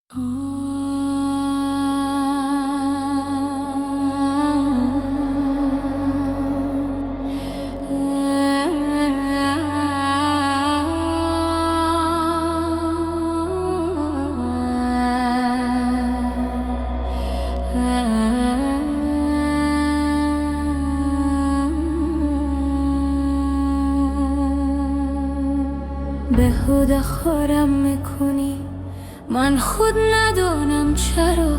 بهوده خورم میکنی، من خود ندانم چرا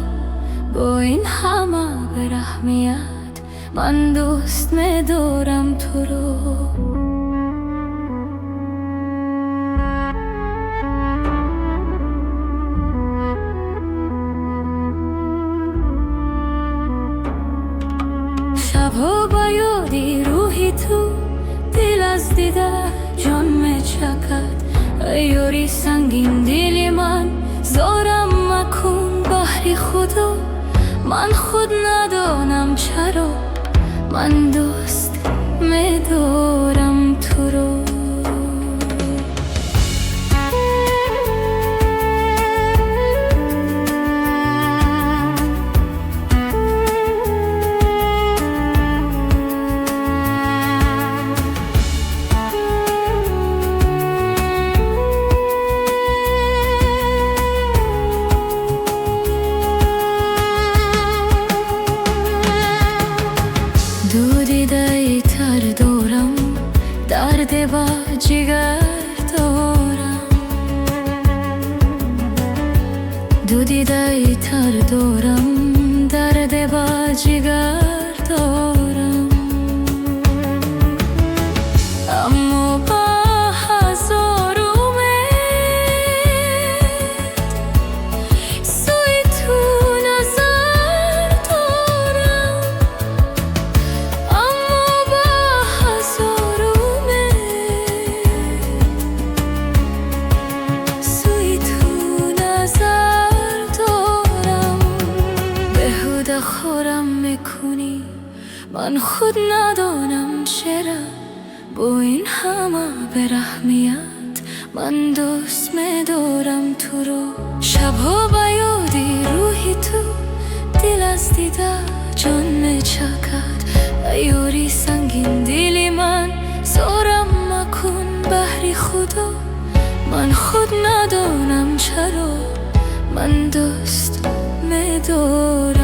با این همه برحمیت من دوست میدارم تو رو. شبها با یادی روحی تو، دل از دیده جان میچکد. یاری سنگین دلی من زارم مکن بحری خدا. من خود ندانم چرا من دوست میدارم تو رو. دو دیده تر دارم، درد با جگر دارم. دو دیده تر دارم، درد با جگر دارم. اما با هزار امید سوی تو نظر دارم. اما با هزار امید سوی تو نظر دارم. بهوده خورم میکنی، من خود ندانم چرا با این همه برحمیت من دوست میدارم تو رو. شبها با یادی روحی تو، دل از دیده جان میچکد. یاری سنگین دلی من زارم مکن بحری خدا. من خود ندانم چرا من دوست میدارم